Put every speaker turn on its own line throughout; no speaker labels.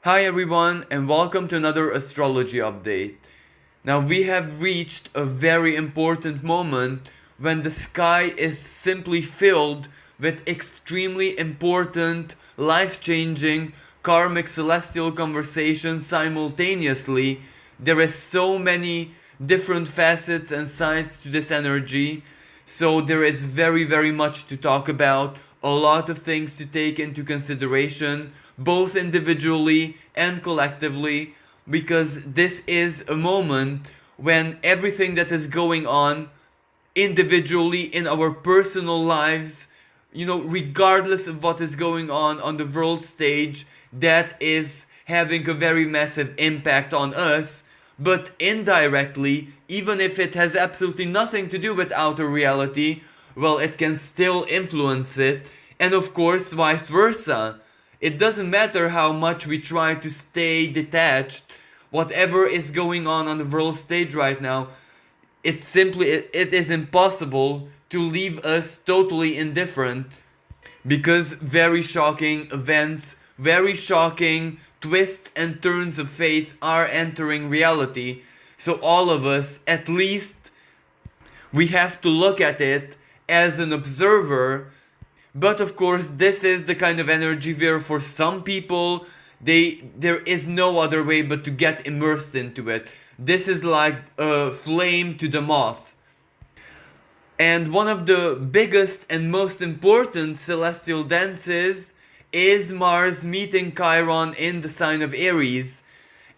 Hi everyone, and welcome to another astrology update. Now, we have reached a very important moment when the sky is simply filled with extremely important, life changing, karmic celestial conversations simultaneously. There is so many different facets and sides to this energy, so there is very much to talk about, a lot of things to take into consideration, both individually and collectively, because this is a moment when everything that is going on individually in our personal lives, regardless of what is going on the world stage, that is having a very massive impact on us. But indirectly, even if it has absolutely nothing to do with outer reality, well, it can still influence it, and of course, vice versa. It doesn't matter how much we try to stay detached, whatever is going on the world stage right now, it is impossible to leave us totally indifferent, because very shocking events, very shocking twists and turns of fate are entering reality. So all of us, at least, we have to look at it as an observer. But of course, this is the kind of energy where for some people, there is no other way but to get immersed into it. This is like a flame to the moth. And one of the biggest and most important celestial dances is Mars meeting Chiron in the sign of Aries.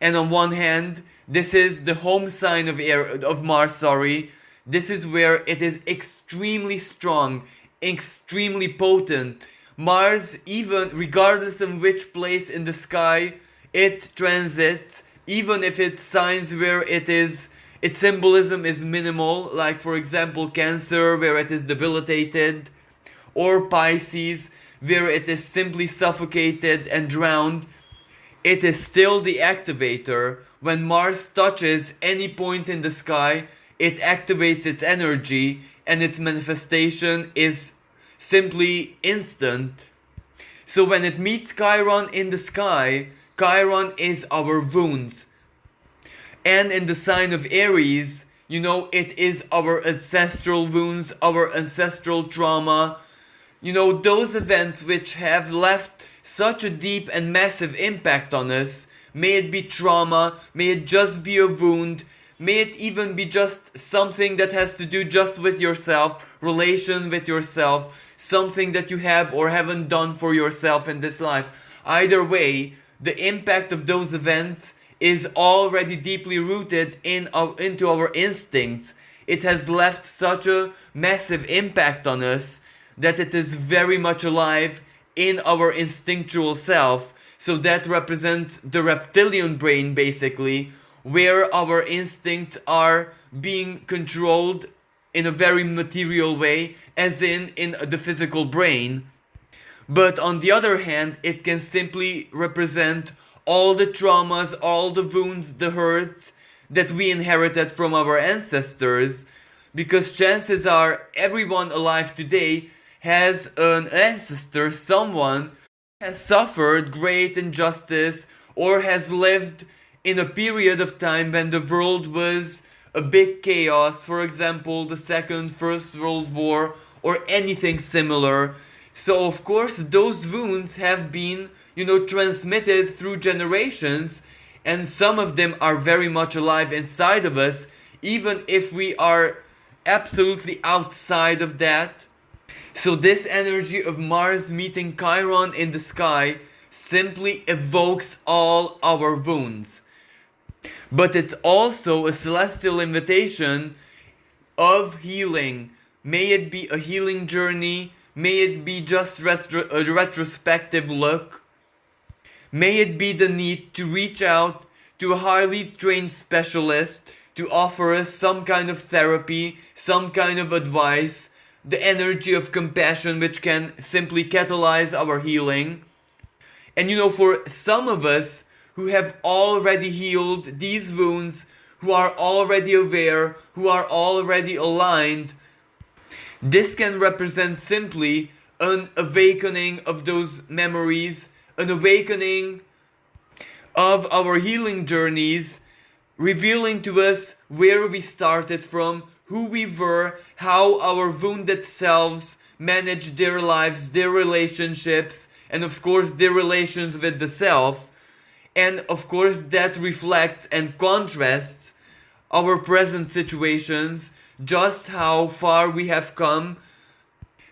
And on one hand, this is the home sign of Mars, sorry. This is where it is extremely strong, extremely potent. Mars, even regardless of which place in the sky it transits, even if it's signs where its symbolism is minimal, like for example Cancer, where it is debilitated, or Pisces, where it is simply suffocated and drowned, it is still the activator. When Mars touches any point in the sky, it activates its energy, and its manifestation is simply instant. So when it meets Chiron in the sky, Chiron is our wounds. And in the sign of Aries, it is our ancestral wounds, our ancestral trauma, those events which have left such a deep and massive impact on us. May it be trauma, may it just be a wound, may it even be just something that has to do just with yourself, relation with yourself, something that you have or haven't done for yourself in this life. Either way, the impact of those events is already deeply rooted into our instincts. It has left such a massive impact on us that it is very much alive in our instinctual self. So that represents the reptilian brain, basically, where our instincts are being controlled in a very material way, as in the physical brain. But on the other hand, it can simply represent all the traumas, all the wounds, the hurts that we inherited from our ancestors, because chances are everyone alive today has an ancestor, someone has suffered great injustice or has lived in a period of time when the world was a big chaos, for example, the First World War, or anything similar. So, of course, those wounds have been, transmitted through generations, and some of them are very much alive inside of us, even if we are absolutely outside of that. So this energy of Mars meeting Chiron in the sky simply evokes all our wounds. But it's also a celestial invitation of healing. May it be a healing journey, may it be just a retrospective look, may it be the need to reach out to a highly trained specialist to offer us some kind of therapy, some kind of advice, the energy of compassion which can simply catalyze our healing. And for some of us who have already healed these wounds, who are already aware, who are already aligned, this can represent simply an awakening of those memories, an awakening of our healing journeys, revealing to us where we started from, who we were, how our wounded selves managed their lives, their relationships, and of course their relations with the self. And of course that reflects and contrasts our present situations, just how far we have come,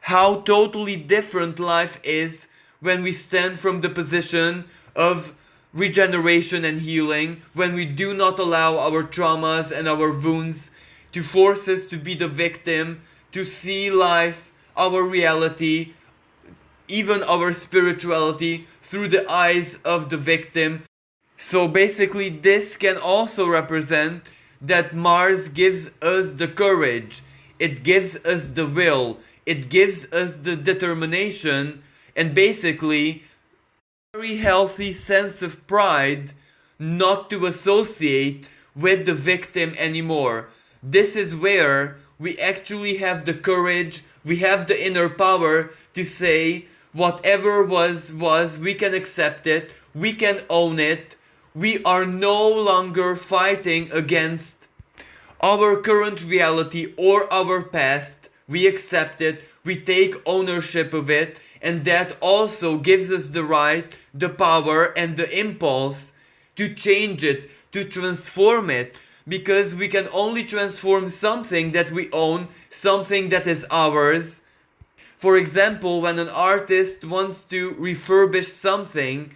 how totally different life is when we stand from the position of regeneration and healing, when we do not allow our traumas and our wounds to force us to be the victim, to see life, our reality, even our spirituality through the eyes of the victim. So basically, this can also represent that Mars gives us the courage, it gives us the will, it gives us the determination, and basically a very healthy sense of pride not to associate with the victim anymore. This is where we actually have the courage, we have the inner power to say whatever was, we can accept it, we can own it. We are no longer fighting against our current reality or our past. We accept it, we take ownership of it, and that also gives us the right, the power, and the impulse to change it, to transform it, because we can only transform something that we own, something that is ours. For example, when an artist wants to refurbish something,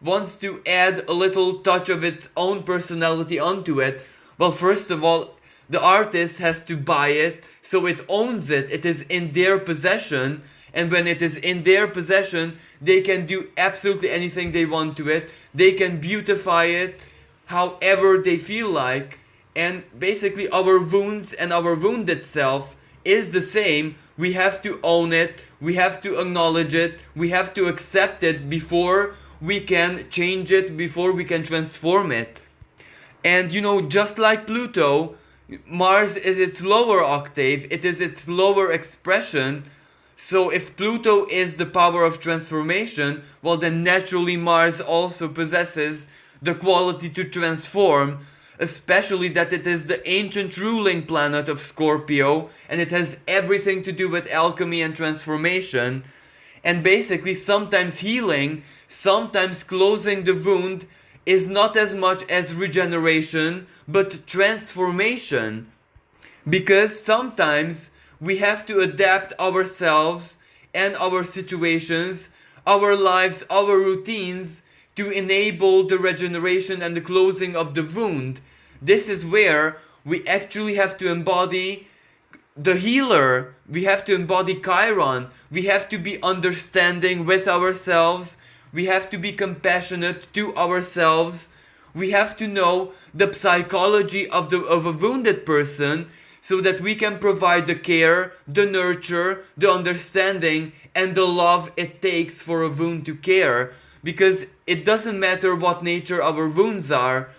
wants to add a little touch of its own personality onto it, well, first of all, the artist has to buy it, so it owns it, it is in their possession, and when it is in their possession, they can do absolutely anything they want to it, they can beautify it however they feel like, and basically our wounds and our wounded self is the same. We have to own it, we have to acknowledge it, we have to accept it before we can change it, before we can transform it. And just like Pluto, Mars is its lower octave, it is its lower expression. So if Pluto is the power of transformation, well then naturally Mars also possesses the quality to transform, especially that it is the ancient ruling planet of Scorpio, and it has everything to do with alchemy and transformation. And basically sometimes healing, sometimes closing the wound is not as much as regeneration, but transformation. Because sometimes we have to adapt ourselves and our situations, our lives, our routines to enable the regeneration and the closing of the wound. This is where we actually have to embody the healer, we have to embody Chiron, we have to be understanding with ourselves, we have to be compassionate to ourselves, we have to know the psychology of a wounded person so that we can provide the care, the nurture, the understanding, and the love it takes for a wound to care. Because it doesn't matter what nature our wounds are,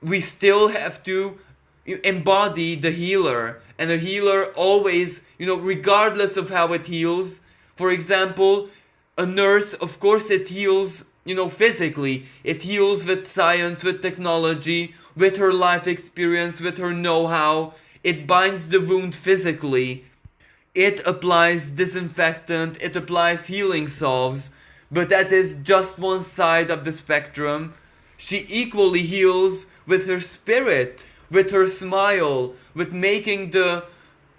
we still have to embody the healer. And a healer always, regardless of how it heals. For example, a nurse, of course it heals, physically. It heals with science, with technology, with her life experience, with her know-how. It binds the wound physically. It applies disinfectant, it applies healing salves. But that is just one side of the spectrum. She equally heals with her spirit, with her smile, with making the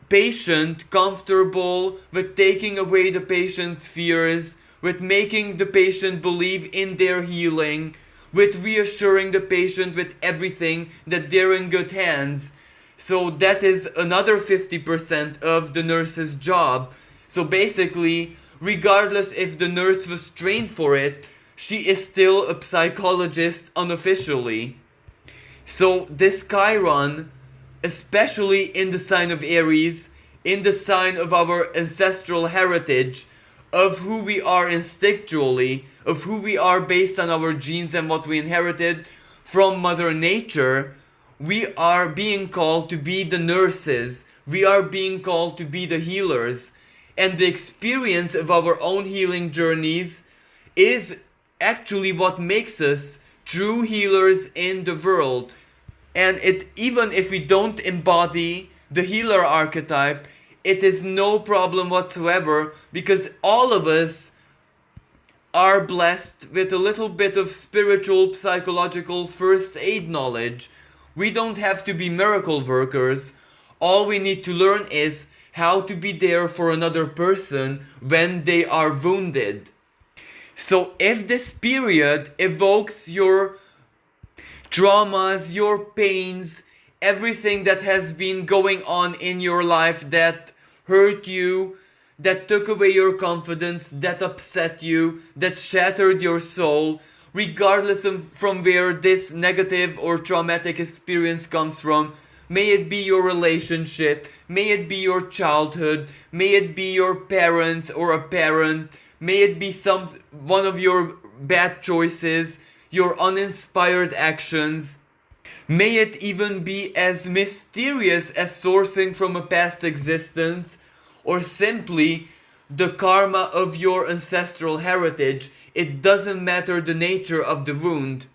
patient comfortable, with taking away the patient's fears, with making the patient believe in their healing, with reassuring the patient with everything that they're in good hands. So that is another 50% of the nurse's job. So basically, regardless if the nurse was trained for it, she is still a psychologist unofficially. So this Chiron, especially in the sign of Aries, in the sign of our ancestral heritage, of who we are instinctually, of who we are based on our genes and what we inherited from Mother Nature, we are being called to be the nurses, we are being called to be the healers. And the experience of our own healing journeys is actually what makes us true healers in the world. And it, even if we don't embody the healer archetype, it is no problem whatsoever, because all of us are blessed with a little bit of spiritual, psychological first aid knowledge. We don't have to be miracle workers. All we need to learn is how to be there for another person when they are wounded. So if this period evokes your traumas, your pains, everything that has been going on in your life that hurt you, that took away your confidence, that upset you, that shattered your soul, regardless of from where this negative or traumatic experience comes from, may it be your relationship, may it be your childhood, may it be your parent or a parent, may it be one of your bad choices, your uninspired actions, may it even be as mysterious as sourcing from a past existence, or simply the karma of your ancestral heritage. It doesn't matter the nature of the wound.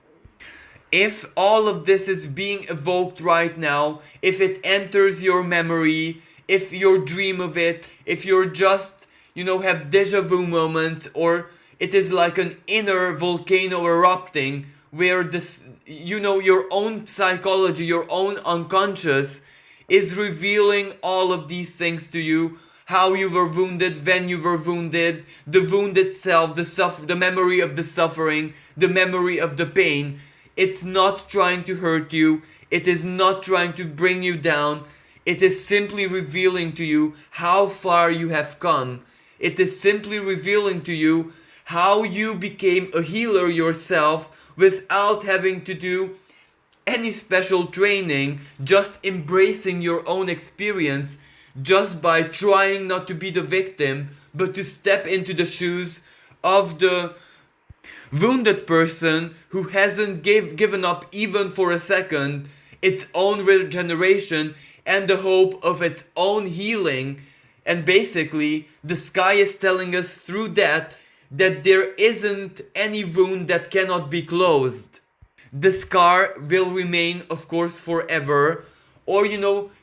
If all of this is being evoked right now, if it enters your memory, if you dream of it, if you're just, have deja vu moments, or it is like an inner volcano erupting where this, your own psychology, your own unconscious is revealing all of these things to you. How you were wounded, when you were wounded, the wound itself, the memory of the suffering, the memory of the pain. It's not trying to hurt you. It is not trying to bring you down. It is simply revealing to you how far you have come. It is simply revealing to you how you became a healer yourself without having to do any special training, just embracing your own experience, just by trying not to be the victim, but to step into the shoes of the wounded person who hasn't given up even for a second its own regeneration and the hope of its own healing. And basically, the sky is telling us through that there isn't any wound that cannot be closed. The scar will remain, of course, forever. Or,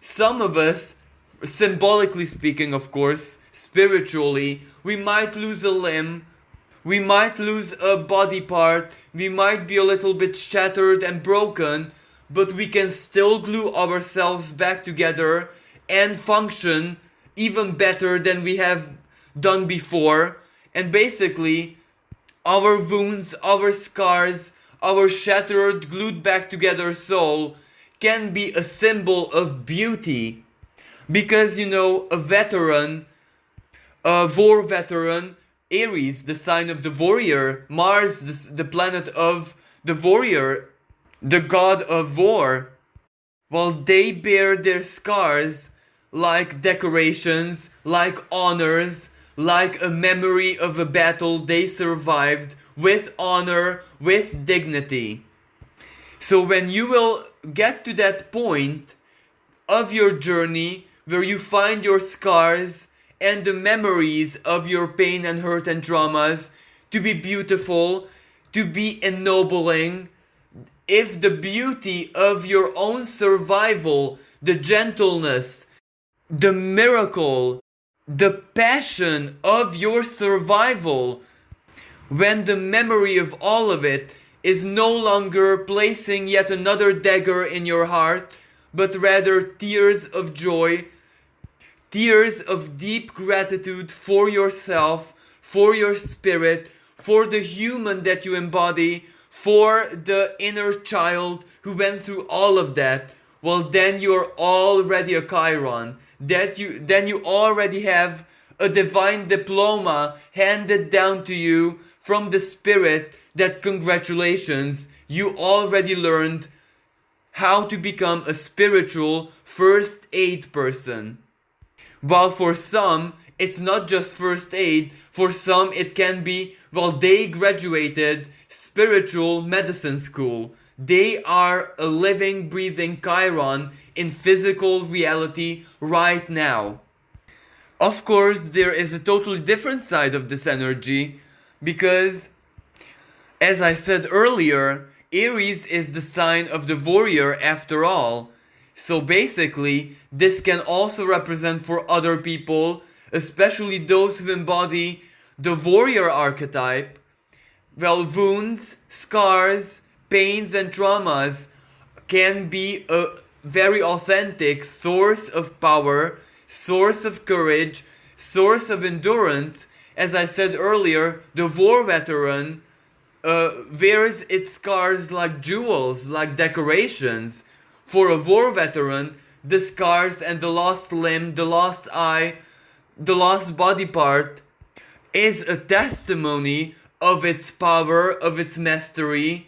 some of us, symbolically speaking, of course, spiritually, we might lose a limb, we might lose a body part, we might be a little bit shattered and broken, but we can still glue ourselves back together and function even better than we have done before. And basically, our wounds, our scars, our shattered, glued back together soul can be a symbol of beauty. Because, a veteran, a war veteran, Aries, the sign of the warrior, Mars, the planet of the warrior, the god of war, well, they bear their scars like decorations, like honors, like a memory of a battle they survived with honor, with dignity. So when you will get to that point of your journey where you find your scars and the memories of your pain and hurt and traumas to be beautiful, to be ennobling, if the beauty of your own survival, the gentleness, the miracle, the passion of your survival, when the memory of all of it is no longer placing yet another dagger in your heart, but rather tears of joy, tears of deep gratitude for yourself, for your spirit, for the human that you embody, for the inner child who went through all of that, well, then you're already a Chiron. Then you already have a divine diploma handed down to you from the spirit that congratulations, you already learned how to become a spiritual first aid person. While for some, it's not just first aid, for some it can be, well, they graduated spiritual medicine school. They are a living, breathing Chiron in physical reality right now. Of course, there is a totally different side of this energy, because, as I said earlier, Aries is the sign of the warrior after all. So basically, this can also represent for other people, especially those who embody the warrior archetype. Well, wounds, scars, pains, and traumas can be a very authentic source of power, source of courage, source of endurance. As I said earlier, the war veteran wears its scars like jewels, like decorations. For a war veteran, the scars and the lost limb, the lost eye, the lost body part is a testimony of its power, of its mastery,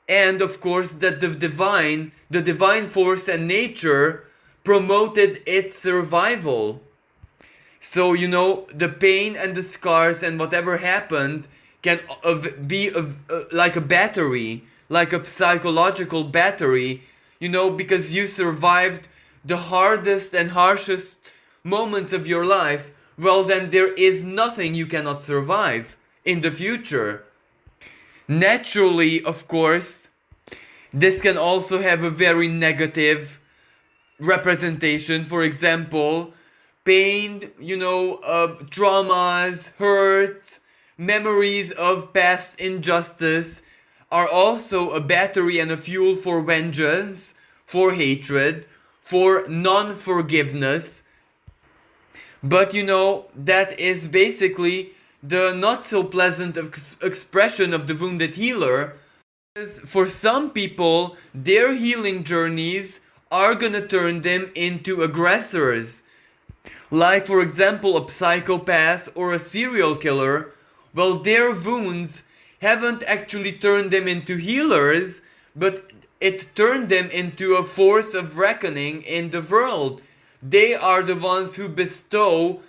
and of course that the divine force and nature promoted its survival. So, the pain and the scars and whatever happened can be like a battery, like a psychological battery, because you survived the hardest and harshest moments of your life. Well, then there is nothing you cannot survive in the future. Naturally, of course, this can also have a very negative representation. For example, pain, traumas, hurts, memories of past injustice are also a battery and a fuel for vengeance, for hatred, for non-forgiveness. But that is basically the not so pleasant expression of the wounded healer. For some people, their healing journeys are gonna turn them into aggressors. Like, for example, a psychopath or a serial killer. Well, their wounds haven't actually turned them into healers, but it turned them into a force of reckoning in the world. They are the ones who bestow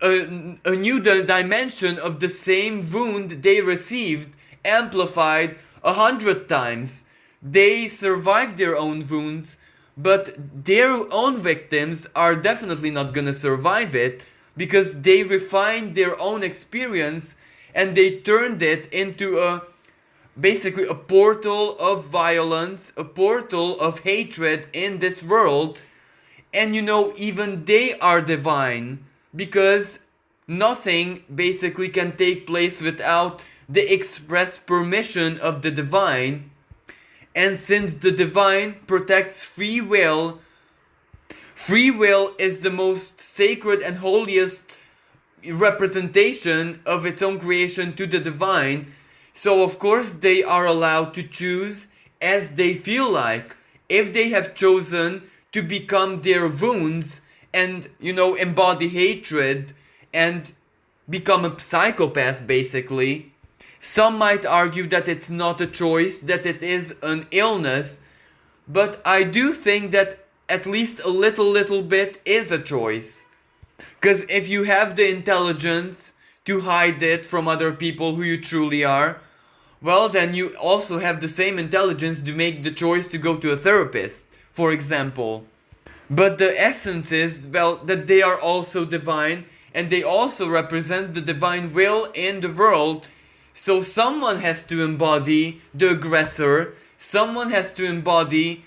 a new dimension of the same wound they received, amplified 100 times. They survived their own wounds, but their own victims are definitely not gonna survive it, because they refined their own experience and they turned it into basically a portal of violence, a portal of hatred in this world. And even they are divine, because nothing basically can take place without the express permission of the divine. And since the divine protects free will is the most sacred and holiest representation of its own creation to the divine. So of course they are allowed to choose as they feel like. If they have chosen to become their wounds and, embody hatred and become a psychopath basically, some might argue that it's not a choice, that it is an illness, but I do think that at least a little bit is a choice. Because if you have the intelligence to hide it from other people who you truly are, well, then you also have the same intelligence to make the choice to go to a therapist, for example. But the essence is, well, that they are also divine, and they also represent the divine will in the world. So someone has to embody the aggressor, someone has to embody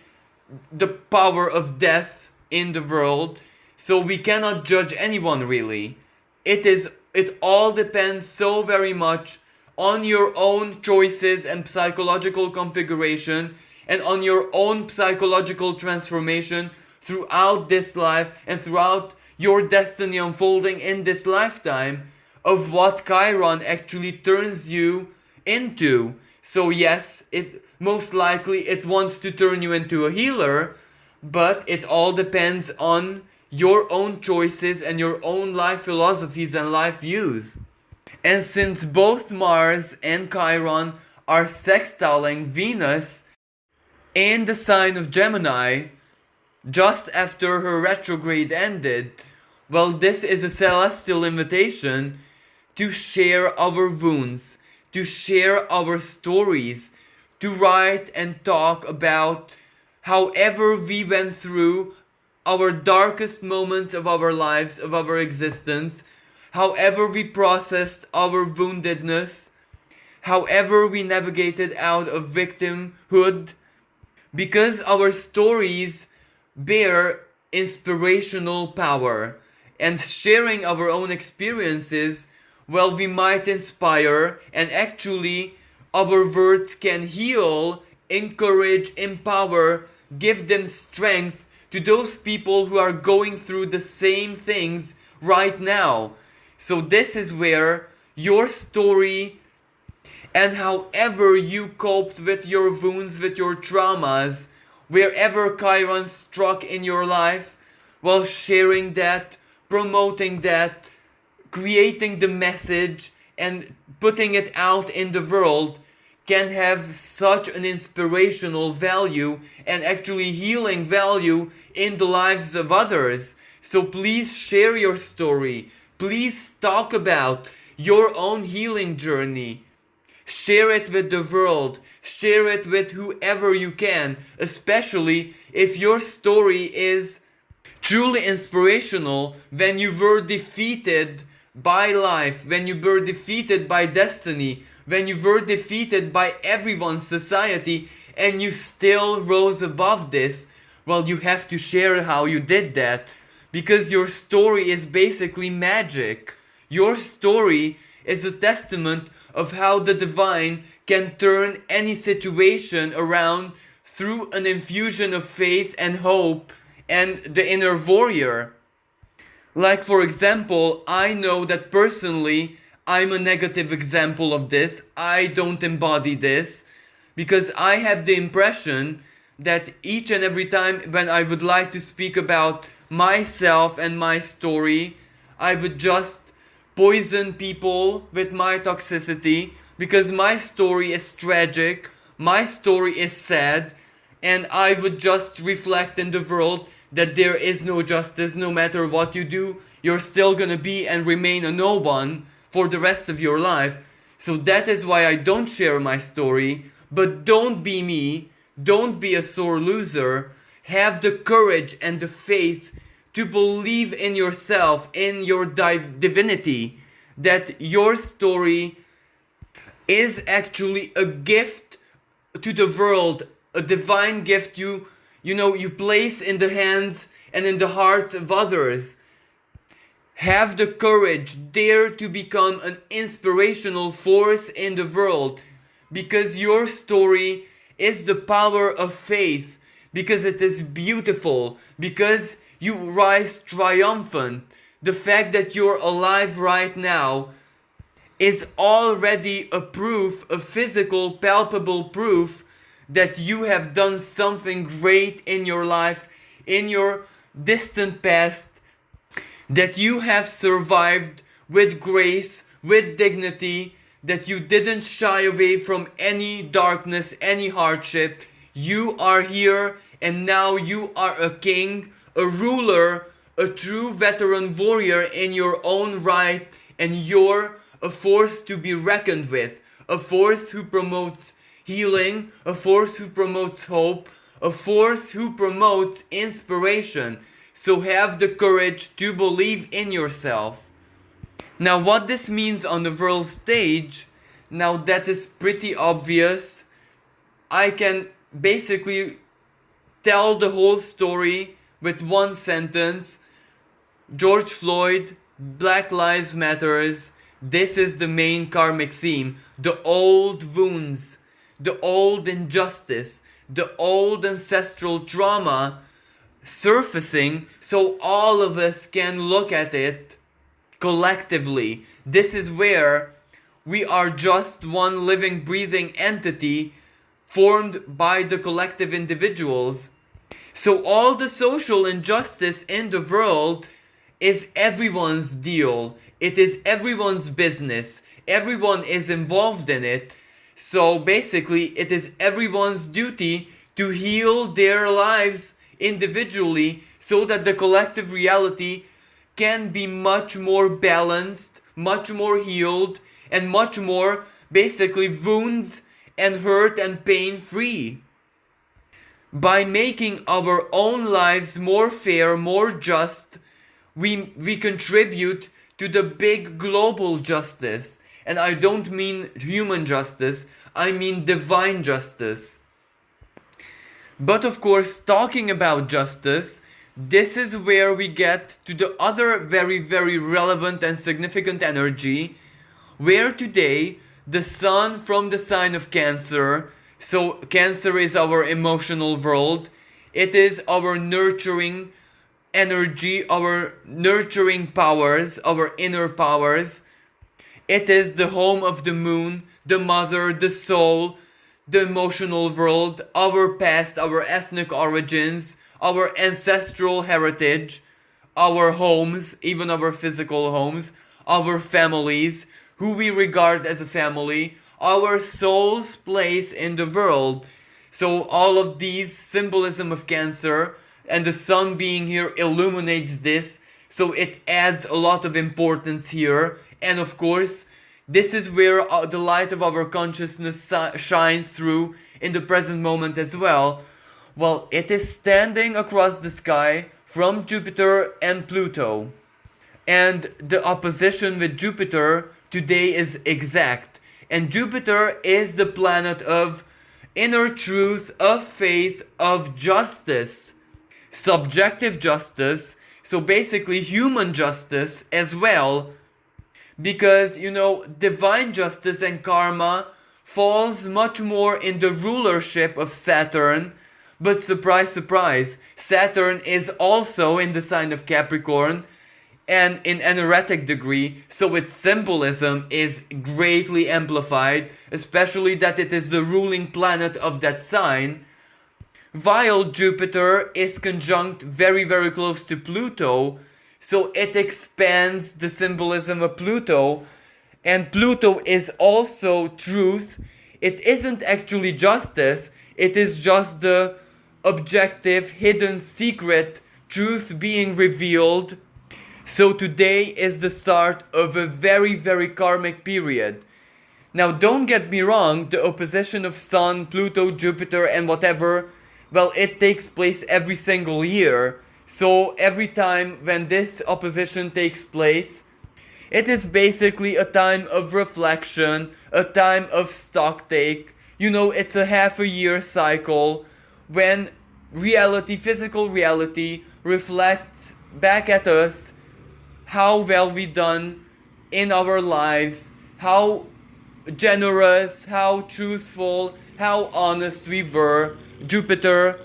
the power of death in the world. So we cannot judge anyone really. It all depends so very much on your own choices and psychological configuration, and on your own psychological transformation throughout this life and throughout your destiny unfolding in this lifetime, of what Chiron actually turns you into. So yes, it most likely it wants to turn you into a healer, but it all depends on your own choices and your own life philosophies and life views. And since both Mars and Chiron are sextiling Venus in the sign of Gemini just after her retrograde ended, well, this is a celestial invitation to share our wounds, to share our stories, to write and talk about however we went through our darkest moments of our lives, of our existence, however we processed our woundedness, however we navigated out of victimhood, because our stories bear inspirational power, and sharing our own experiences, well, we might inspire, and actually our words can heal, encourage, empower, give them strength to those people who are going through the same things right now. So this is where your story, and however you coped with your wounds, with your traumas, wherever Chiron struck in your life, while sharing that, promoting that, creating the message, and putting it out in the world can have such an inspirational value and actually healing value in the lives of others. So please share your story. Please talk about your own healing journey. Share it with the world. Share it with whoever you can, especially if your story is truly inspirational when you were defeated by life, when you were defeated by destiny, when you were defeated by everyone's society, and you still rose above this. Well, you have to share how you did that, because your story is basically magic. Your story is a testament of how the divine can turn any situation around through an infusion of faith and hope and the inner warrior. Like, for example, I know that personally I'm a negative example of this. I don't embody this because I have the impression that each and every time when I would like to speak about myself and my story, I would just poison people with my toxicity, because my story is tragic, my story is sad, and I would just reflect in the world that there is no justice. No matter what you do, you're still gonna be and remain a no one for the rest of your life. So that is why I don't share my story. But don't be me, don't be a sore loser. Have the courage and the faith to believe in yourself, in your divinity, that your story is actually a gift to the world, a divine gift you place in the hands and in the hearts of others. Have the courage, dare to become an inspirational force in the world, because your story is the power of faith, because it is beautiful, because you rise triumphant. The fact that you're alive right now is already a proof, a physical, palpable proof that you have done something great in your life, in your distant past, that you have survived with grace, with dignity, that you didn't shy away from any darkness, any hardship. You are here, and now you are a king, a ruler, a true veteran warrior in your own right, and you're a force to be reckoned with, a force who promotes healing, a force who promotes hope, a force who promotes inspiration. So have the courage to believe in yourself. Now, what this means on the world stage, now that is pretty obvious. I can basically tell the whole story with one sentence. George Floyd, Black Lives Matters. This is the main karmic theme. The old wounds, the old injustice, the old ancestral trauma surfacing, so all of us can look at it collectively. This is where we are just one living, breathing entity formed by the collective individuals. So all the social injustice in the world is everyone's deal. It is everyone's business. Everyone is involved in it. So basically, it is everyone's duty to heal their lives individually, so that the collective reality can be much more balanced, much more healed, and much more basically wounds and hurt and pain free. By making our own lives more fair, more just, we contribute to the big global justice. And I don't mean human justice, I mean divine justice. But of course, talking about justice, this is where we get to the other very, very relevant and significant energy, where today the sun from the sign of Cancer, so Cancer is our emotional world, it is our nurturing energy, our nurturing powers, our inner powers. It is the home of the moon, the mother, the soul, the emotional world, our past, our ethnic origins, our ancestral heritage, our homes, even our physical homes, our families, who we regard as a family, our soul's place in the world. So all of these symbolism of Cancer and the sun being here illuminates this, so it adds a lot of importance here. And of course, this is where the light of our consciousness shines through in the present moment as well. Well, it is standing across the sky from Jupiter and Pluto. And the opposition with Jupiter today is exact. And Jupiter is the planet of inner truth, of faith, of justice. Subjective justice, so basically human justice as well. Because, divine justice and karma falls much more in the rulership of Saturn. But surprise, surprise, Saturn is also in the sign of Capricorn and in an erratic degree, so its symbolism is greatly amplified, especially that it is the ruling planet of that sign. While Jupiter is conjunct very, very close to Pluto, so it expands the symbolism of Pluto, and Pluto is also truth. It isn't actually justice, it is just the objective, hidden, secret truth being revealed. So today is the start of a very, very karmic period. Now don't get me wrong, the opposition of Sun, Pluto, Jupiter and whatever, well, it takes place every single year. So every time when this opposition takes place, it is basically a time of reflection, a time of stock take. It's a half a year cycle when reality, physical reality, reflects back at us how well we done in our lives, how generous, how truthful, how honest we were. Jupiter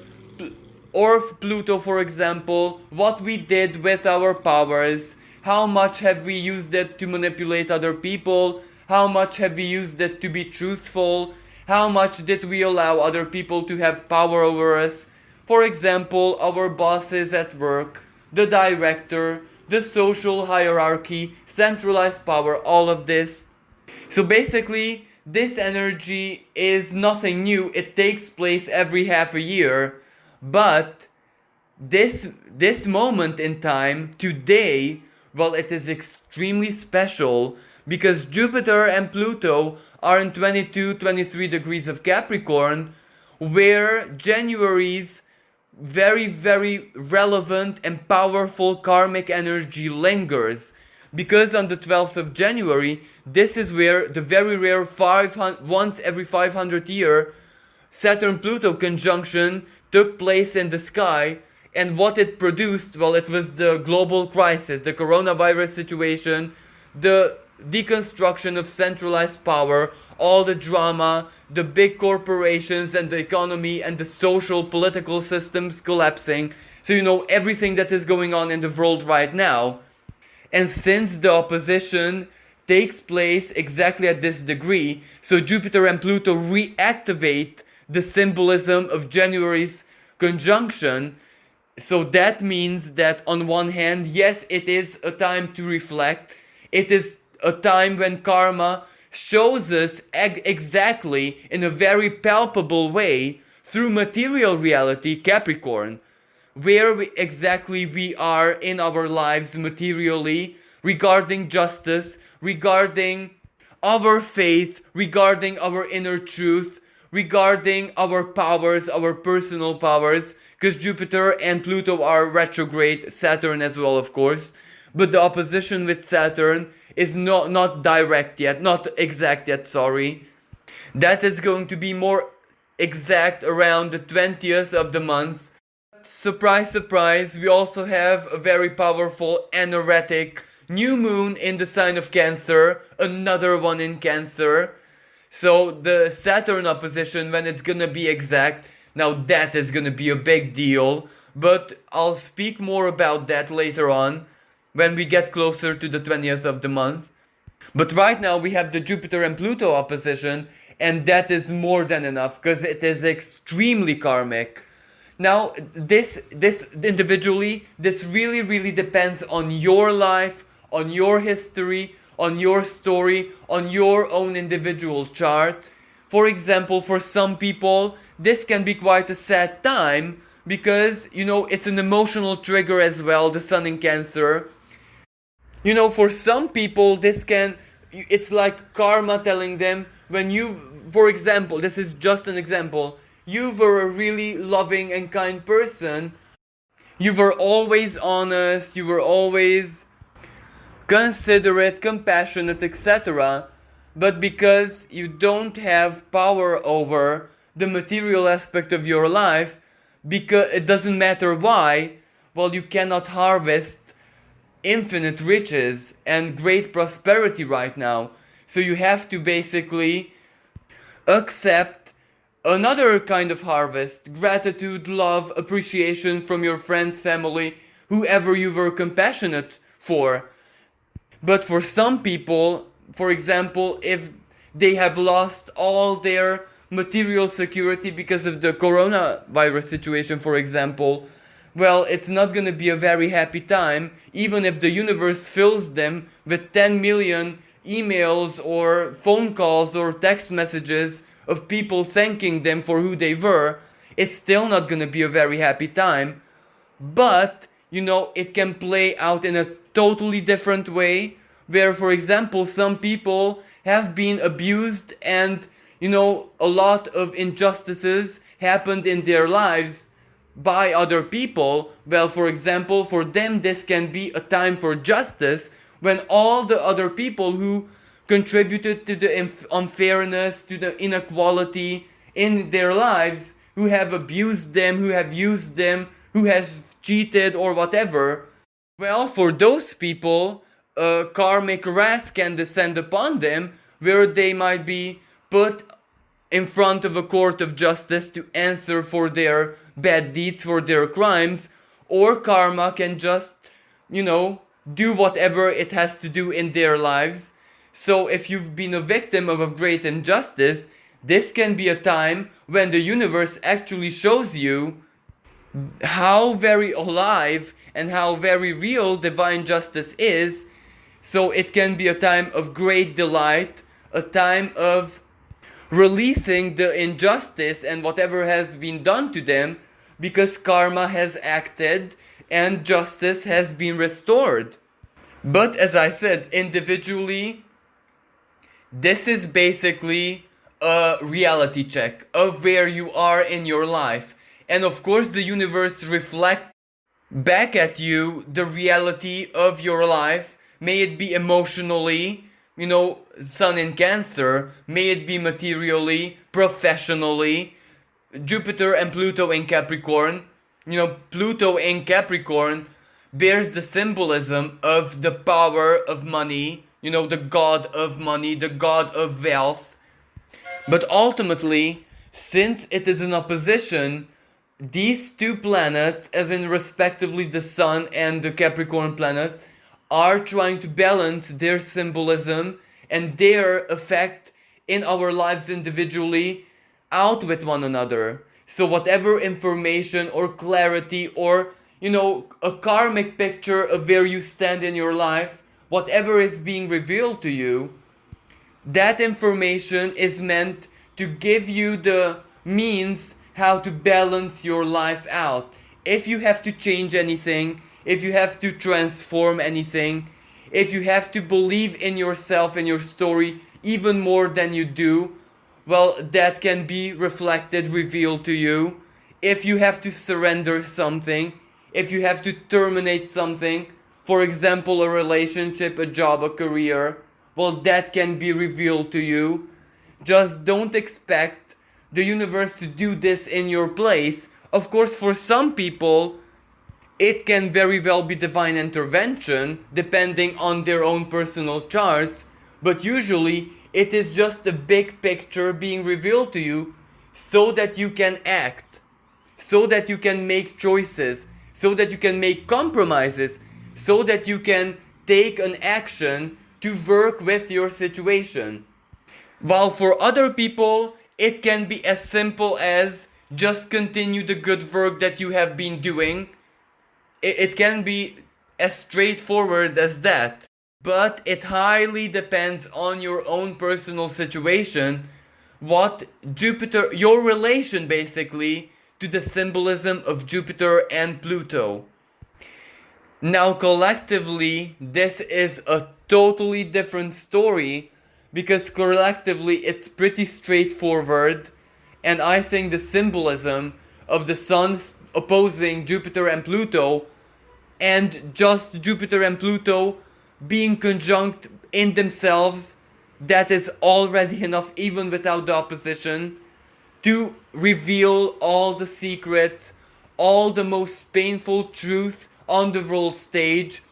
or Pluto, for example, what we did with our powers, how much have we used it to manipulate other people, how much have we used it to be truthful, how much did we allow other people to have power over us. For example, our bosses at work, the director, the social hierarchy, centralized power, all of this. So basically, this energy is nothing new. It takes place every half a year. But this moment in time, today, well, it is extremely special because Jupiter and Pluto are in 22, 23 degrees of Capricorn, where January's very, very relevant and powerful karmic energy lingers. Because on the 12th of January, this is where the very rare once every 500 year Saturn-Pluto conjunction took place in the sky. And what it produced, well, it was the global crisis, the coronavirus situation, the deconstruction of centralized power, all the drama, the big corporations and the economy and the social political systems collapsing. So everything that is going on in the world right now. And since the opposition takes place exactly at this degree, so Jupiter and Pluto reactivate the symbolism of January's conjunction. So that means that on one hand, yes, it is a time to reflect. It is a time when karma shows us exactly in a very palpable way through material reality, Capricorn, where exactly we are in our lives materially, regarding justice, regarding our faith, regarding our inner truth, regarding our powers, our personal powers, because Jupiter and Pluto are retrograde, Saturn as well, of course. but the opposition with Saturn is not direct yet, not exact yet, sorry. That is going to be more exact around the 20th of the month. Surprise, surprise, we also have a very powerful anaretic new moon in the sign of Cancer, another one in Cancer. So the Saturn opposition, when it's gonna be exact, now that is gonna be a big deal, but I'll speak more about that later on when we get closer to the 20th of the month. But right now we have the Jupiter and Pluto opposition, and that is more than enough because it is extremely karmic. Now, this individually, this really depends on your life, on your history, on your story, on your own individual chart. For example, for some people, this can be quite a sad time because, it's an emotional trigger as well, the Sun in Cancer. For some people, it's like karma telling them when for example, this is just an example, you were a really loving and kind person, you were always honest, you were always considerate, compassionate, etc. But because you don't have power over the material aspect of your life, because it doesn't matter why, well, you cannot harvest infinite riches and great prosperity right now. So you have to basically accept another kind of harvest, gratitude, love, appreciation from your friends, family, whoever you were compassionate for. But for some people, for example, if they have lost all their material security because of the coronavirus situation, for example, well, it's not going to be a very happy time, even if the universe fills them with 10 million emails or phone calls or text messages of people thanking them for who they were. It's still not going to be a very happy time. But, it can play out in a totally different way, where, for example, some people have been abused and, a lot of injustices happened in their lives by other people. Well, for example, for them this can be a time for justice when all the other people who contributed to the unfairness, to the inequality in their lives, who have abused them, who have used them, who have cheated or whatever, well, for those people, a karmic wrath can descend upon them, where they might be put in front of a court of justice to answer for their bad deeds, for their crimes, or karma can just, do whatever it has to do in their lives. So if you've been a victim of a great injustice, this can be a time when the universe actually shows you how very alive and how very real divine justice is. So it can be a time of great delight, a time of releasing the injustice and whatever has been done to them, because karma has acted and justice has been restored. But as I said, individually, this is basically a reality check of where you are in your life. And of course the universe reflects back at you the reality of your life. May it be emotionally, Sun in Cancer, may it be materially, professionally, Jupiter and Pluto in Capricorn. Pluto in Capricorn bears the symbolism of the power of money, the god of money, the god of wealth. But ultimately, since it is in opposition, these two planets, as in respectively the Sun and the Capricorn planet, are trying to balance their symbolism and their effect in our lives individually out with one another. So whatever information or clarity or, a karmic picture of where you stand in your life, whatever is being revealed to you, that information is meant to give you the means how to balance your life out. If you have to change anything, if you have to transform anything, if you have to believe in yourself and your story even more than you do, well, that can be reflected, revealed to you. If you have to surrender something, if you have to terminate something, For example, a relationship, a job, a career, well, that can be revealed to you. Just don't expect the universe to do this in your place. Of course, for some people, it can very well be divine intervention depending on their own personal charts, but usually it is just a big picture being revealed to you so that you can act, so that you can make choices, so that you can make compromises, so that you can take an action to work with your situation. While for other people, it can be as simple as just continue the good work that you have been doing. It can be as straightforward as that. But it highly depends on your own personal situation, what Jupiter, your relation basically, to the symbolism of Jupiter and Pluto. Now, collectively, this is a totally different story because collectively it's pretty straightforward, and I think the symbolism of the Sun opposing Jupiter and Pluto, and just Jupiter and Pluto being conjunct in themselves, that is already enough, even without the opposition, to reveal all the secrets, all the most painful truth on the world stage.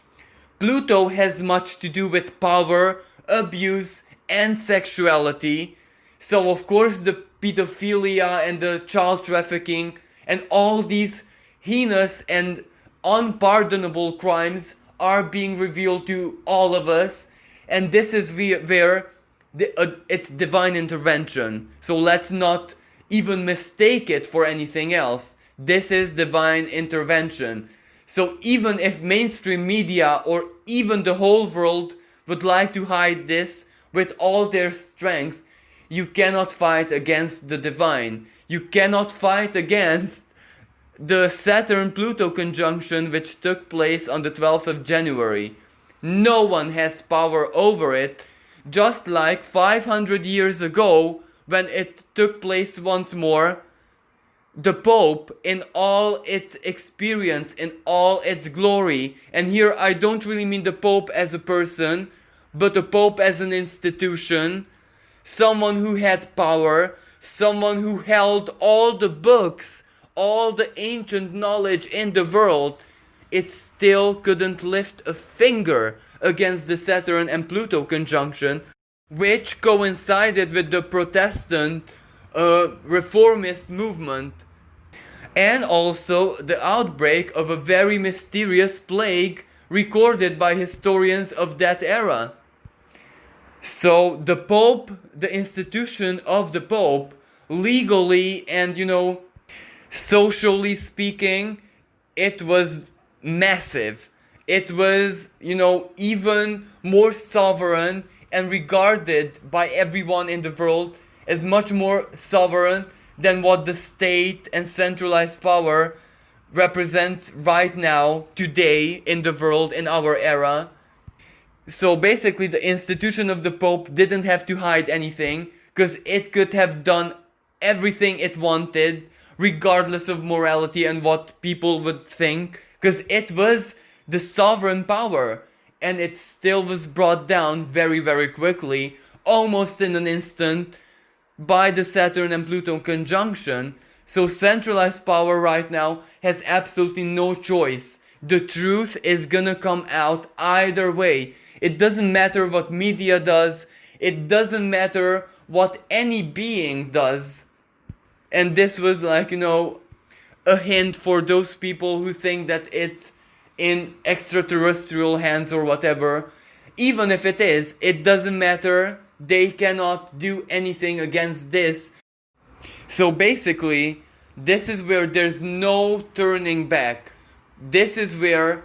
Pluto has much to do with power, abuse, and sexuality. So of course the pedophilia and the child trafficking and all these heinous and unpardonable crimes are being revealed to all of us. And this is where it's divine intervention. So let's not even mistake it for anything else. This is divine intervention. So even if mainstream media or even the whole world would like to hide this with all their strength, you cannot fight against the divine. You cannot fight against the Saturn-Pluto conjunction which took place on the 12th of January. No one has power over it, just like 500 years ago when it took place once more. The Pope, in all its experience, in all its glory, and here I don't really mean the Pope as a person, but the Pope as an institution, someone who had power, someone who held all the books, all the ancient knowledge in the world, it still couldn't lift a finger against the Saturn and Pluto conjunction, which coincided with the Protestant reformist movement, and also the outbreak of a very mysterious plague recorded by historians of that era. So the Pope, the institution of the Pope, legally and socially speaking, it was massive. It was, even more sovereign and regarded by everyone in the world as much more sovereign than what the state and centralized power represents right now, today, in the world, in our era. So basically the institution of the Pope didn't have to hide anything, because it could have done everything it wanted, regardless of morality and what people would think, because it was the sovereign power, and it still was brought down very, very quickly, almost in an instant, by the Saturn and Pluto conjunction. So centralized power right now has absolutely no choice. The truth is gonna come out either way. It doesn't matter what media does. It doesn't matter what any being does. And this was a hint for those people who think that it's in extraterrestrial hands or whatever. Even if it is, it doesn't matter. They cannot do anything against this. So basically, this is where there's no turning back. This is where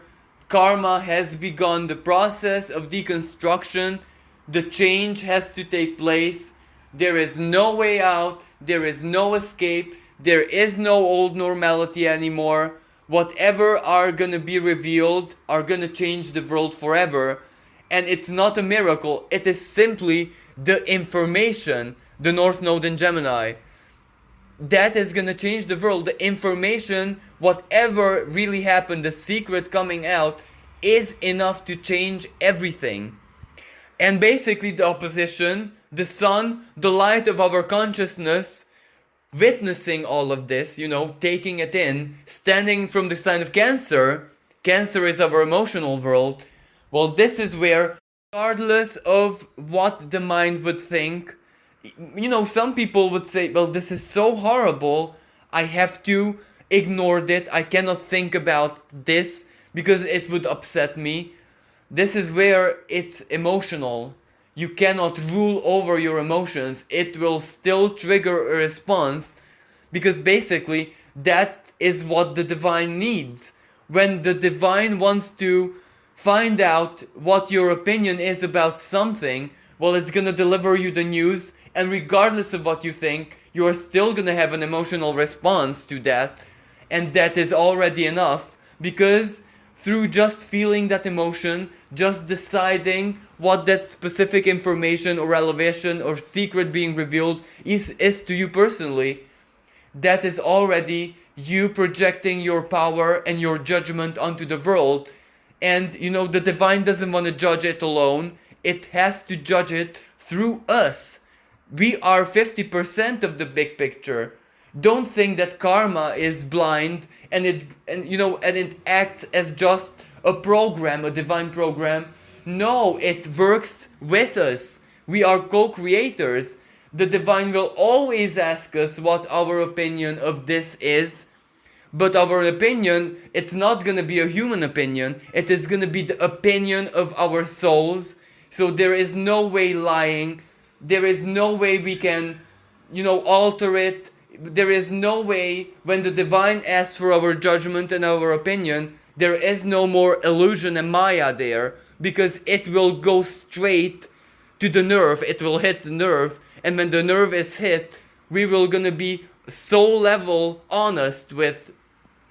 karma has begun, the process of deconstruction. The change has to take place. There is no way out. There is no escape. There is no old normality anymore. Whatever are gonna be revealed are gonna change the world forever. And it's not a miracle. It is simply the information, the North Node in Gemini, that is gonna change the world. The information, whatever really happened, the secret coming out, is enough to change everything. And basically the opposition, the sun, the light of our consciousness, witnessing all of this, taking it in, standing from the sign of Cancer. Cancer is our emotional world. Well, this is where, regardless of what the mind would think, some people would say, well, this is so horrible, I have to ignore it, I cannot think about this because it would upset me. This is where it's emotional. You cannot rule over your emotions. It will still trigger a response because basically that is what the divine needs. When the divine wants to find out what your opinion is about something, well, it's gonna deliver you the news, and regardless of what you think, you are still gonna have an emotional response to that, and that is already enough, because through just feeling that emotion, just deciding what that specific information or elevation or secret being revealed is to you personally, that is already you projecting your power and your judgment onto the world. And the divine doesn't want to judge it alone. It has to judge it through us. We are 50% of the big picture. Don't think that karma is blind and it acts as just a program, a divine program. No, it works with us. We are co-creators. The divine will always ask us what our opinion of this is. But our opinion, it's not going to be a human opinion. It is going to be the opinion of our souls. So there is no way lying. There is no way we can, alter it. There is no way when the divine asks for our judgment and our opinion, there is no more illusion and Maya there, because it will go straight to the nerve. It will hit the nerve. And when the nerve is hit, we will gonna be soul level honest with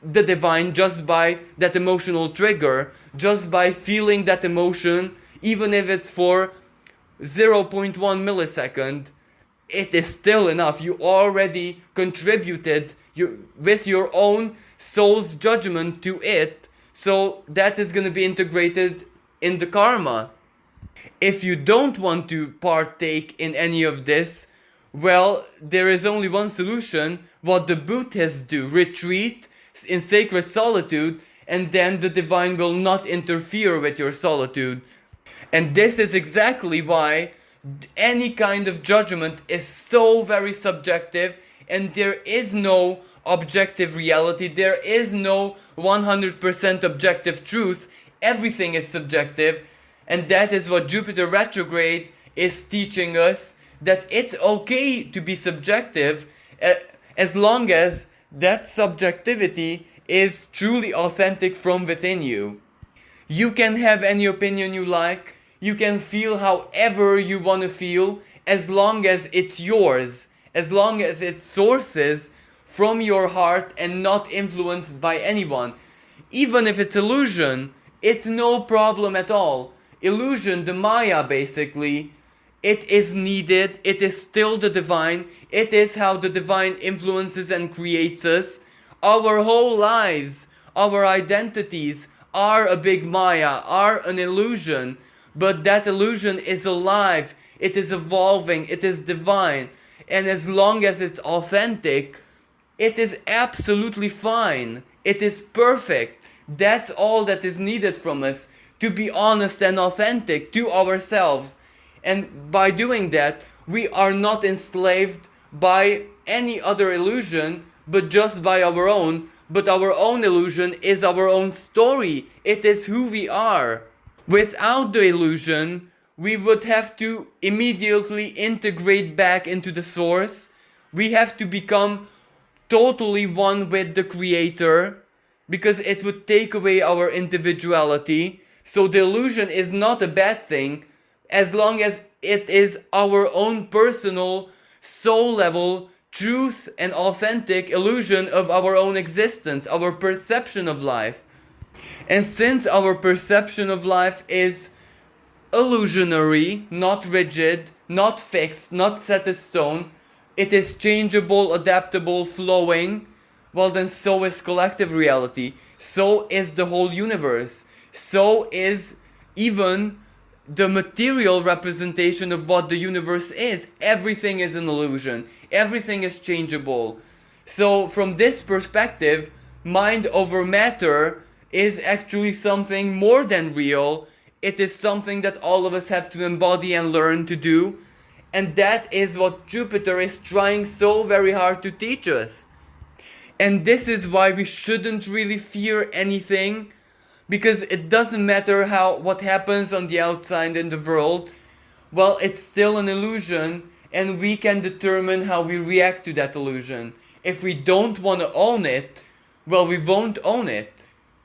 the divine just by that emotional trigger, just by feeling that emotion, even if it's for 0.1 millisecond, it is still enough. You already contributed with your own soul's judgment to it, so that is going to be integrated in the karma. If you don't want to partake in any of this, well, there is only one solution, what the Buddhists do: retreat in sacred solitude, and then the divine will not interfere with your solitude. And this is exactly why any kind of judgment is so very subjective, and there is no objective reality. There is no 100% objective truth. Everything is subjective, and that is what Jupiter retrograde is teaching us, that it's okay to be subjective as long as that subjectivity is truly authentic from within you. You can have any opinion you like, you can feel however you want to feel, as long as it's yours, as long as it sources from your heart and not influenced by anyone. Even if it's illusion, it's no problem at all. Illusion, the Maya basically, it is needed, it is still the divine, it is how the divine influences and creates us. Our whole lives, our identities are a big Maya, are an illusion, but that illusion is alive, it is evolving, it is divine, and as long as it's authentic, it is absolutely fine, it is perfect. That's all that is needed from us, to be honest and authentic to ourselves. And by doing that, we are not enslaved by any other illusion, but just by our own. But our own illusion is our own story. It is who we are. Without the illusion, we would have to immediately integrate back into the source. We have to become totally one with the Creator, because it would take away our individuality. So the illusion is not a bad thing, as long as it is our own personal, soul level, truth and authentic illusion of our own existence, our perception of life. And since our perception of life is illusionary, not rigid, not fixed, not set in stone, it is changeable, adaptable, flowing, well then so is collective reality, so is the whole universe. so is even the material representation of what the universe is. Everything is an illusion. Everything is changeable. So from this perspective, mind over matter is actually something more than real. It is something that all of us have to embody and learn to do. And that is what Jupiter is trying so very hard to teach us. And this is why we shouldn't really fear anything, because it doesn't matter what happens on the outside in the world. Well, it's still an illusion, and we can determine how we react to that illusion. If we don't want to own it, well, we won't own it.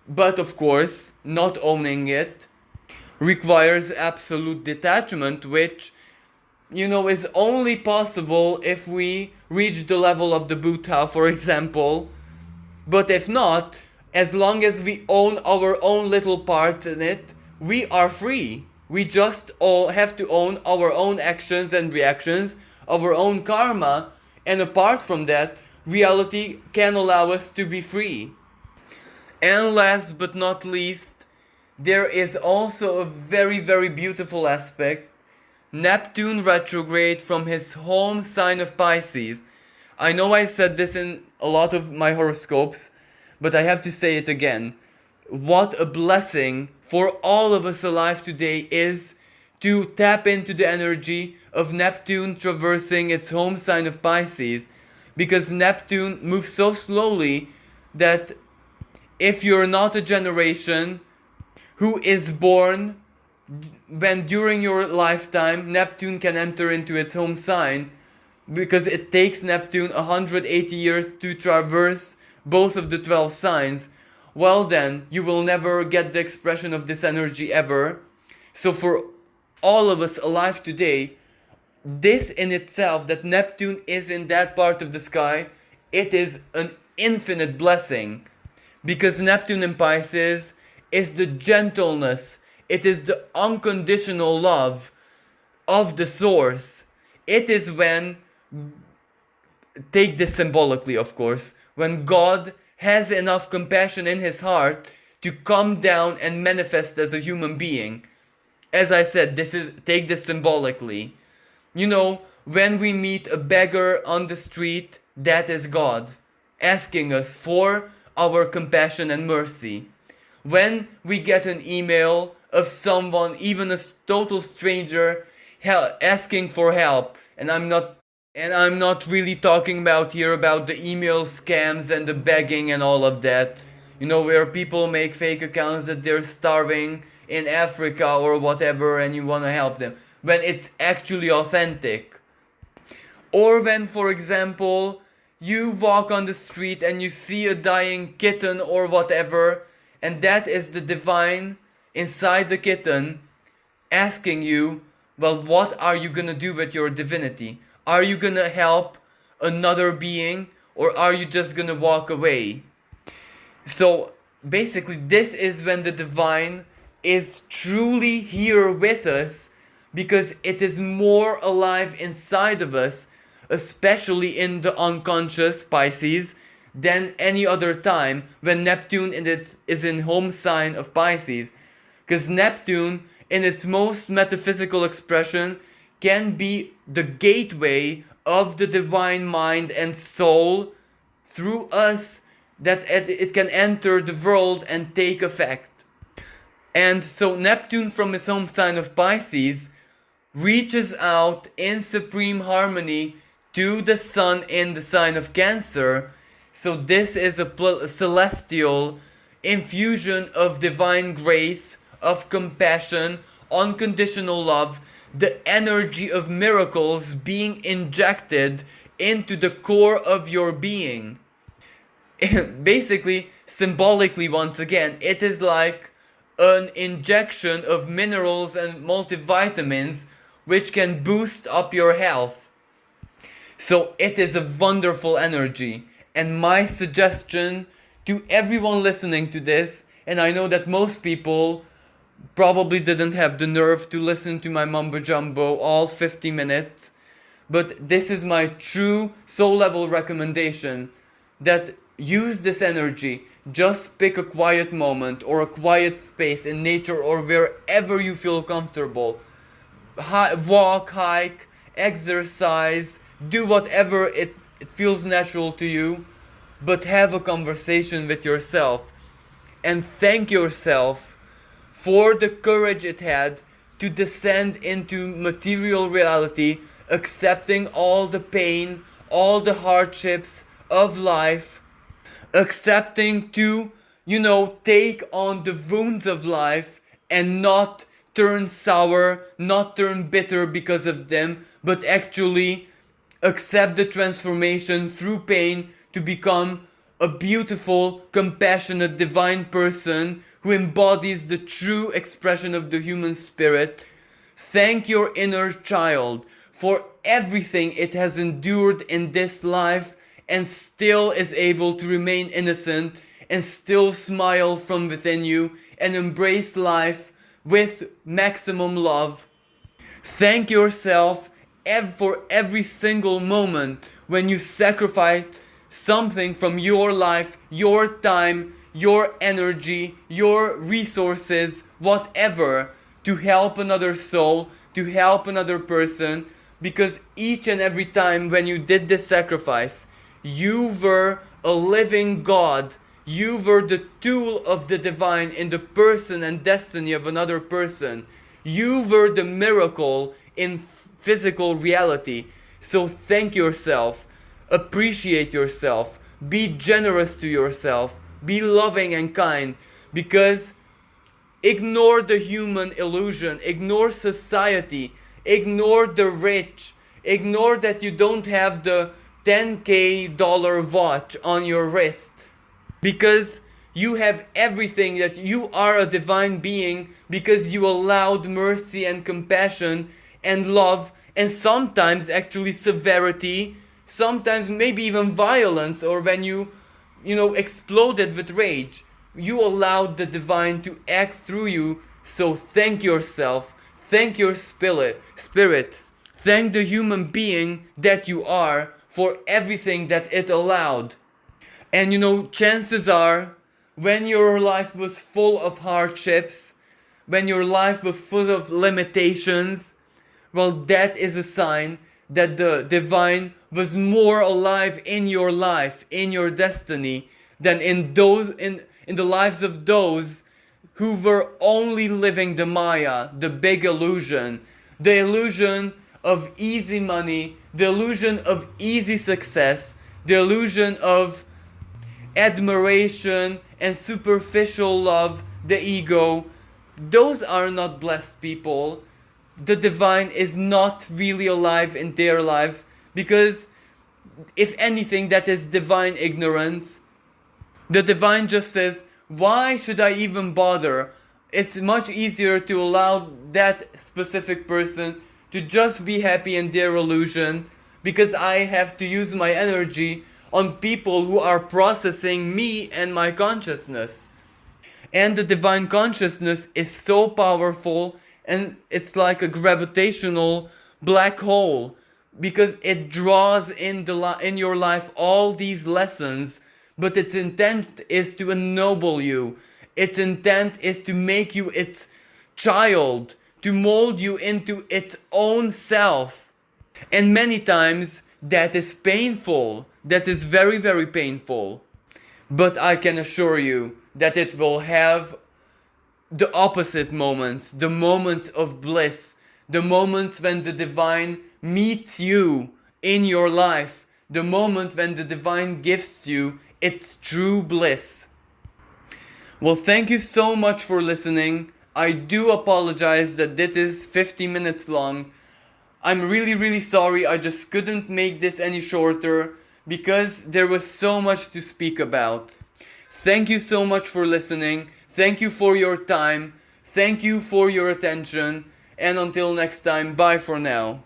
But of course, not owning it requires absolute detachment, which, is only possible if we reach the level of the Buddha, for example. But if not, as long as we own our own little part in it, we are free. We just have to own our own actions and reactions, our own karma, and apart from that, reality can allow us to be free. And last but not least, there is also a very, very beautiful aspect. Neptune retrograde from his home sign of Pisces. I know I said this in a lot of my horoscopes, but I have to say it again. What a blessing for all of us alive today is to tap into the energy of Neptune traversing its home sign of Pisces, because Neptune moves so slowly that if you're not a generation who is born when during your lifetime Neptune can enter into its home sign, because it takes Neptune 180 years to traverse both of the 12 signs, well then, you will never get the expression of this energy ever. So for all of us alive today, this in itself, that Neptune is in that part of the sky, it is an infinite blessing. Because Neptune in Pisces is the gentleness, it is the unconditional love of the source. It is when, take this symbolically of course, when God has enough compassion in his heart to come down and manifest as a human being. As I said, take this symbolically. When we meet a beggar on the street, that is God asking us for our compassion and mercy. When we get an email of someone, even a total stranger, asking for help, and I'm not really talking about the email scams and the begging and all of that, where people make fake accounts that they're starving in Africa or whatever and you want to help them, when it's actually authentic. Or when, for example, you walk on the street and you see a dying kitten or whatever, and that is the divine inside the kitten asking you, well, what are you gonna do with your divinity? Are you gonna help another being, or are you just gonna walk away? So basically, this is when the divine is truly here with us, because it is more alive inside of us, especially in the unconscious Pisces, than any other time when Neptune is in home sign of Pisces. Because Neptune, in its most metaphysical expression, can be the gateway of the divine mind and soul through us, that it can enter the world and take effect. And so Neptune from his home sign of Pisces reaches out in supreme harmony to the sun in the sign of Cancer. So this is a celestial infusion of divine grace, of compassion, unconditional love, the energy of miracles being injected into the core of your being. Basically, symbolically, once again, it is like an injection of minerals and multivitamins which can boost up your health. So it is a wonderful energy. And my suggestion to everyone listening to this, and I know that most people probably didn't have the nerve to listen to my mumbo jumbo all 50 minutes, but this is my true soul level recommendation, that use this energy. Just pick a quiet moment or a quiet space in nature or wherever you feel comfortable. Walk, hike, exercise, do whatever it feels natural to you, but have a conversation with yourself and thank yourself for the courage it had to descend into material reality, accepting all the pain, all the hardships of life, accepting to, take on the wounds of life and not turn sour, not turn bitter because of them, but actually accept the transformation through pain to become a beautiful, compassionate, divine person who embodies the true expression of the human spirit. Thank your inner child for everything it has endured in this life and still is able to remain innocent and still smile from within you and embrace life with maximum love. Thank yourself for every single moment when you sacrifice something from your life, your time, your energy, your resources, whatever, to help another soul, to help another person, because each and every time when you did this sacrifice, you were a living God. You were the tool of the divine in the person and destiny of another person. You were the miracle in physical reality. So thank yourself. Appreciate yourself. Be generous to yourself. Be loving and kind. Because ignore the human illusion. Ignore society. Ignore the rich. Ignore that you don't have the $10K watch on your wrist. Because you have everything, that you are a divine being because you allowed mercy and compassion and love and sometimes actually severity, sometimes maybe even violence, or when you exploded with rage. You allowed the divine to act through you. So thank yourself, thank your spirit, thank the human being that you are for everything that it allowed. And chances are, when your life was full of hardships, when your life was full of limitations, well, that is a sign that the divine was more alive in your life, in your destiny, than in the lives of those who were only living the Maya, the big illusion, the illusion of easy money, the illusion of easy success, the illusion of admiration and superficial love, the ego. Those are not blessed people. The divine is not really alive in their lives, because if anything, that is divine ignorance. The divine just says, why should I even bother? It's much easier to allow that specific person to just be happy in their illusion, because I have to use my energy on people who are processing me and my consciousness. And the divine consciousness is so powerful, and it's like a gravitational black hole, because it draws in your life all these lessons, but its intent is to ennoble you. Its intent is to make you its child, to mold you into its own self. And many times that is painful. That is very, very painful. But I can assure you that it will have the opposite moments, the moments of bliss, the moments when the divine meets you in your life, the moment when the divine gifts you its true bliss. Well, thank you so much for listening. I do apologize that this is 50 minutes long. I'm really, really sorry. I just couldn't make this any shorter because there was so much to speak about. Thank you so much for listening. Thank you for your time. Thank you for your attention. And until next time, bye for now.